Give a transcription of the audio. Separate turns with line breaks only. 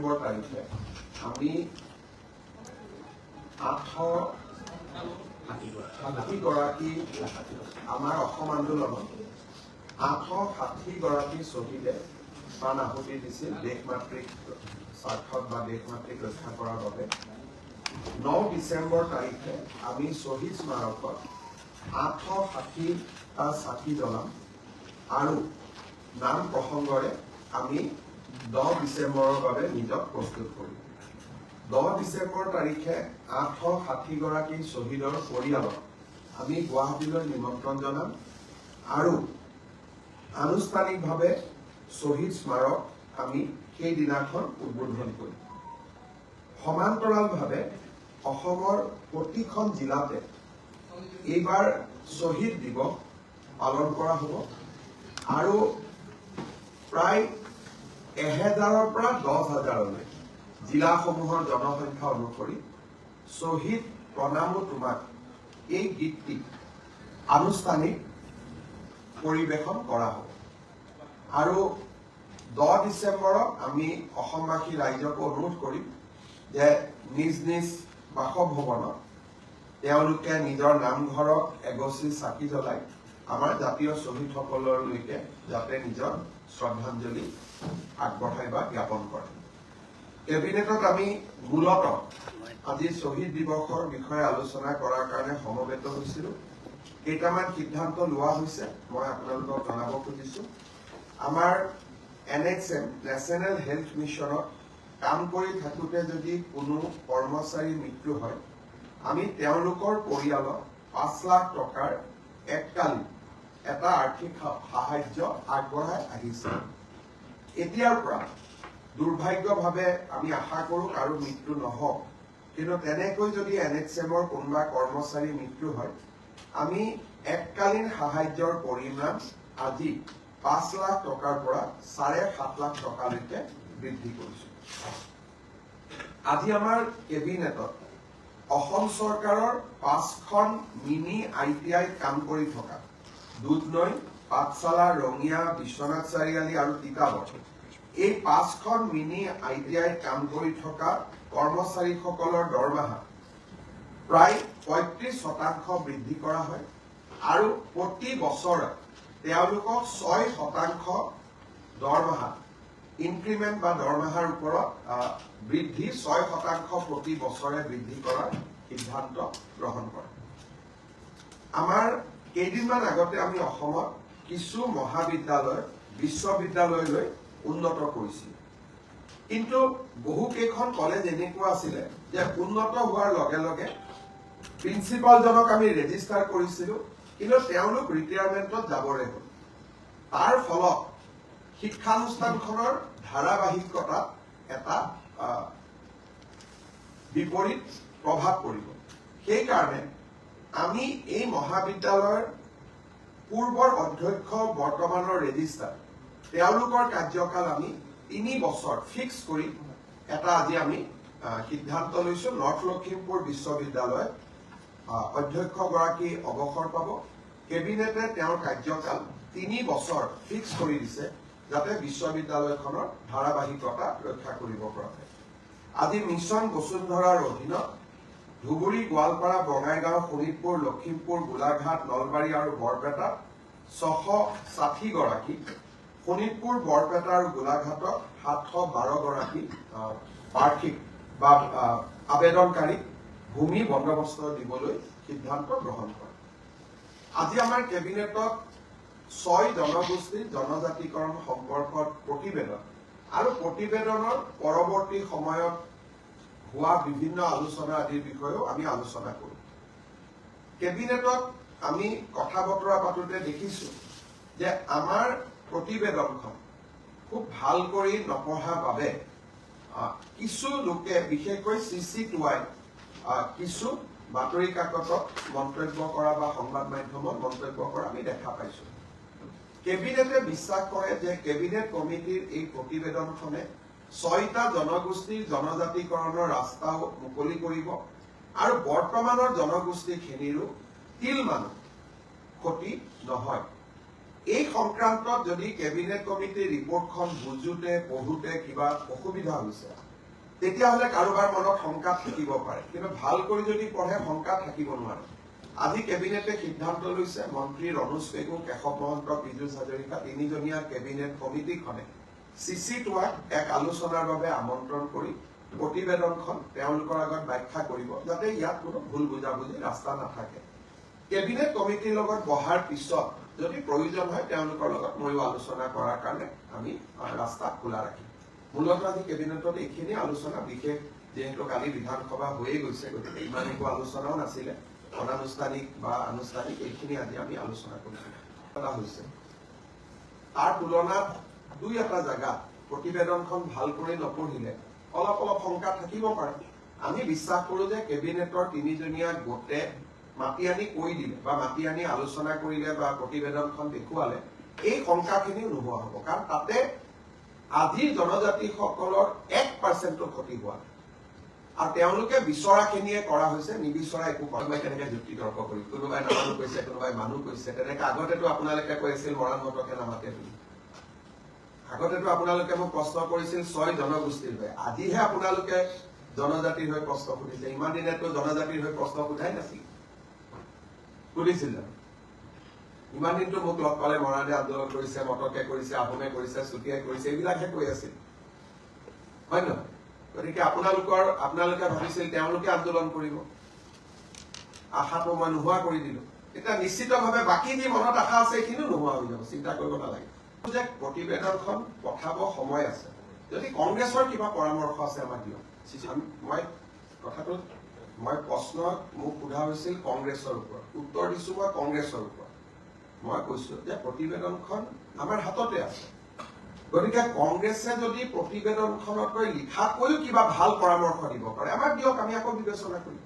ডিসেম্বৰ তাৰিখে আমি 860 গৰাকী আমাৰ অসম আন্দোলনত 860 গৰাকী শ্বহীদে প্ৰাণ আহুতি দিছিল দেশ মাতৃক স্বাৰ্থত বা দেশ মাতৃক ৰক্ষা কৰাৰ বাবে। 9 ডিচেম্বৰ তাৰিখে আমি শ্বহীদ স্মাৰকত 860টা চাকি জ্বলাম আৰু নাম প্ৰসংগৰে আমি 10 ডিচেম্বৰৰ বাবে নিজক প্ৰস্তুত কৰিম। 10 ডিচেম্বৰ তাৰিখে 860 গৰাকী শ্বহীদৰ পৰিয়ালক আমি গুৱাহাটীলৈ নিমন্ত্ৰণ জনাম আৰু আনুষ্ঠানিকভাৱে শ্বহীদ স্মাৰক আমি সেই দিনাখন উদ্বোধন কৰিম। সমান্তৰালভাৱে অসমৰ প্ৰতিখন জিলাতে এইবাৰ শ্বহীদ দিৱস পালন কৰা হ'ব আৰু প্ৰায় 1000ৰ পৰা 10,000লৈ জিলাসমূহৰ জনসংখ্যা অনুসৰি শ্বহীদ প্ৰণামো তোমাক এই গীতটি আনুষ্ঠানিক পৰিৱেশন কৰা হ'ব। আৰু 10 ডিচেম্বৰত আমি অসমবাসী ৰাইজক অনুৰোধ কৰিম যে নিজ নিজ বাসভৱনত তেওঁলোকে নিজৰ নামঘৰত এগছি চাকি জ্বলাই আমাৰ জাতীয় শ্বহীদসকললৈকে যাতে নিজৰ শ্ৰদ্ধাঞ্জলি আগবঢ়াই বা জ্ঞাপন কৰে। কেবিনেটত আমি মূলত আজি শ্বহীদ দিৱসৰ বিষয়ে আলোচনা কৰাৰ কাৰণে সমবেত হৈছিলোঁ। কেইটামান সিদ্ধান্ত লোৱা হৈছে মই আপোনালোকক জনাব খুজিছোঁ। আমাৰ NHM নেশ্যনেল হেল্থ মিছনত কাম কৰি থাকোঁতে যদি কোনো কৰ্মচাৰীৰ মৃত্যু হয় আমি তেওঁলোকৰ পৰিয়ালক 5 লাখ টকাৰ এককালীন এটা আৰ্থিক সাহায্য আগবঢ়াই আহিছে। এতিয়াৰ পৰা দুৰ্ভাগ্যভাৱে আমি আশা কৰোঁ আৰু মৃত্যু নহওক, কিন্তু তেনেকৈ যদি NHMৰ কোনোবা কৰ্মচাৰীৰ মৃত্যু হয় আমি এককালীন সাহায্যৰ পৰিমাণ আজি 5 লাখ টকাৰ পৰা 7.5 লাখ টকালৈকে বৃদ্ধি কৰিছোঁ। আজি আমাৰ কেবিনেটত অসম চৰকাৰৰ 5খন মিনি ITI কাম কৰি থকা দুধনৈ, পাঠশালা, ৰঙিয়া, বিশ্বনাথ চাৰিআলি আৰু তিতাবৰ এই 5খন মিনি ITI কাম কৰি থকা কৰ্মচাৰীসকলৰ দৰমহা প্ৰায় 35% বৃদ্ধি কৰা হয় আৰু প্ৰতি বছৰে তেওঁলোকক 6% দৰমহা ইনক্ৰিমেণ্ট বা দৰমহাৰ ওপৰত বৃদ্ধি 6% প্ৰতি বছৰে বৃদ্ধি কৰাৰ সিদ্ধান্ত গ্ৰহণ কৰে। আমাৰ কেইদিনমান আগতে আমি অসমত কিছু মহাবিদ্যালয় বিশ্ববিদ্যালয়লৈ উন্নত কৰিছিল, কিন্তু বহুকেইখন কলেজ এনেকুৱা আছিলে যে উন্নত হোৱাৰ লগে লগে প্ৰিন্সিপালজনক আমি ৰেজিষ্টাৰ কৰিছিলোঁ কিন্তু তেওঁলোক ৰিটায়াৰমেণ্টত যাবৰে হ'ল। তাৰ ফলত শিক্ষানুষ্ঠানখনৰ ধাৰাবাহিকতাত এটা বিপৰীত প্ৰভাৱ পৰিব। সেইকাৰণে আমি এই মহাবিদ্যালয়ৰ পূৰ্বৰ অধ্যক্ষ বৰ্তমানৰ ৰেজিষ্টাৰ তেওঁলোকৰ কাৰ্যকাল আমি 3 বছৰ ফিক্স কৰি এটা আজি আমি সিদ্ধান্ত লৈছোঁ। নৰ্থ লখিমপুৰ বিশ্ববিদ্যালয়ত অধ্যক্ষগৰাকী অৱসৰ পাব। কেবিনেটে তেওঁৰ কাৰ্যকাল 3 বছৰ ফিক্স কৰি দিছে যাতে বিশ্ববিদ্যালয়খনৰ ধাৰাবাহিকতা ৰক্ষা কৰিব পৰা যায়। আজি মিছন বসুন্ধৰাৰ অধীনত ধুবুৰী, গোৱালপাৰা, বঙাইগাঁও, শোণিতপুৰ, লখিমপুৰ, গোলাঘাট, নলবাৰী আৰু বৰপেটাত 660 গৰাকী, শোণিতপুৰ, বৰপেটা আৰু গোলাঘাটত 712 গৰাকী প্ৰাৰ্থীক বা আবেদনকাৰীক ভূমি বন্দোবস্ত দিবলৈ সিদ্ধান্ত গ্ৰহণ কৰে। আজি আমাৰ কেবিনেটত 6 জনগোষ্ঠীৰ জনজাতিকৰণ সম্পৰ্কত প্ৰতিবেদন আৰু প্ৰতিবেদনৰ পৰৱৰ্তী সময়ত হোৱা বিভিন্ন আলোচনা আদিৰ বিষয়েও আমি আলোচনা কৰোঁ। কেবিনেটত আমি কথা বতৰা পাতোঁতে দেখিছোঁ যে আমাৰ প্ৰতিবেদনখন খুব ভাল কৰি নপঢ়াৰ বাবে কিছু লোকে বিশেষকৈ CC2I কিছু বাতৰি কাকতত মন্তব্য কৰা বা সংবাদ মাধ্যমত মন্তব্য কৰা আমি দেখা পাইছোঁ। কেবিনেটে বিশ্বাস কৰে যে কেবিনেট কমিটিৰ এই প্ৰতিবেদনখনে 6টা জনগোষ্ঠীৰ জনজাতিকৰণৰ ৰাস্তাও মুকলি কৰিব আৰু বৰ্তমানৰ জনগোষ্ঠীখিনিৰো তিলমান ক্ষতি নহয়। এই সংক্ৰান্তত যদি কেবিনেট কমিটিৰ ৰিপৰ্টখন বুজোতে পঢ়োতে কিবা অসুবিধা হৈছে তেতিয়াহ'লে কাৰোবাৰ মনত শংকা থাকিব পাৰে, কিন্তু ভাল কৰি যদি পঢ়ে শংকা থাকিব নোৱাৰে। আজি কেবিনেটে সিদ্ধান্ত লৈছে মন্ত্ৰী ৰনোজ পেগু, কেশৱ মহন্ত, পীযুষ হাজৰিকা তিনিজনীয়া কেবিনেট কমিটিখনে CC2ক এক আলোচনাৰ বাবে আমন্ত্ৰণ কৰি প্ৰতিবেদনখন তেওঁলোকৰ আগত ব্যাখ্যা কৰিব, যাতে ইয়াত কোনো ভুল বুজাবুজি ৰাস্তা নাথাকে। কেবিনেট কমিটিৰ লগত বহাৰ পিছত যদি প্ৰয়োজন হয় তেওঁলোকৰ লগত ময়ো আলোচনা কৰাৰ কাৰণে আমি ৰাস্তা খোলা ৰাখিম। মূলত আজি কেবিনেটত এইখিনি আলোচনা, বিশেষ যেহেতু কালি বিধানসভা হৈয়ে গৈছে, গতিকে ইমান একো আলোচনাও নাছিলে, অনানুষ্ঠানিক বা আনুষ্ঠানিক এইখিনি আজি আমি আলোচনা কৰিছো। তাৰ তুলনাত দুই এটা জাগাত প্ৰতিবেদনখন ভাল কৰি নপঢ়িলে অলপ অলপ শংকা থাকিব পাৰে। আমি বিশ্বাস কৰো যে কেবিনেটৰ তিনিজনীয়া গোটে মাতি আনি কৈ দিলে বা মাতি আনি আলোচনা কৰিলে বা প্ৰতিবেদনখন দেখুৱালে এই শংকাখিনিও নোহোৱা হ'ব, কাৰণ তাতে আজিৰ জনজাতিসকলৰ 1% ক্ষতি হোৱা নাই। আৰু তেওঁলোকে বিচৰাখিনিয়ে কৰা হৈছে, নিবিচৰা একো কোনোবাই তেনেকে যুক্তি তৰ্ক কৰি, কোনোবাই নামানো কৈছে, কোনোবাই মানুহ কৈছে। তেনেকে আগতেতো আপোনালোকে কৈ আছিল মৰাণ মতকে নামাতে বুলি। আগতেতো আপোনালোকে মোক প্ৰশ্ন কৰিছিল 6 জনগোষ্ঠীৰ হৈ, আজিহে আপোনালোকে জনজাতিৰ হৈ প্ৰশ্ন সুধিছে। ইমান দিনেতো জনজাতিৰ হৈ প্ৰশ্ন সোধাই নাছিল, সুধিছিল জানো? ইমান দিনটো মোক লগ পালে মৰাণে আন্দোলন কৰিছে, মটকে কৰিছে, আহোমে কৰিছে, চুতীয়াই কৰিছে, এইবিলাকহে কৈ আছিল, হয় নহয়? গতিকে আপোনালোকে ভাবিছিল তেওঁলোকে আন্দোলন কৰিব, আশাটো মই নোহোৱা কৰি দিলো। এতিয়া নিশ্চিতভাৱে বাকী যি মনত আশা আছে এইখিনিও নোহোৱা হৈ যাব, চিন্তা কৰিব নালাগে। যে প্ৰতিবেদনখন পঠাব সময় আছে, যদি কংগ্ৰেছৰ কিবা পৰামৰ্শ আছে আমাক দিয়ক। মই প্ৰশ্ন মোক সোধা হৈছিল কংগ্ৰেছৰ ওপৰত, উত্তৰ দিছো মই কংগ্ৰেছৰ ওপৰত। মই কৈছো যে প্ৰতিবেদনখন আমাৰ হাততে আছে, গতিকে কংগ্ৰেছে যদি প্ৰতিবেদনখনতকৈ লিখাতকৈও কিবা ভাল পৰামৰ্শ দিব পাৰে আমাক দিয়ক, আমি আকৌ বিবেচনা কৰিম।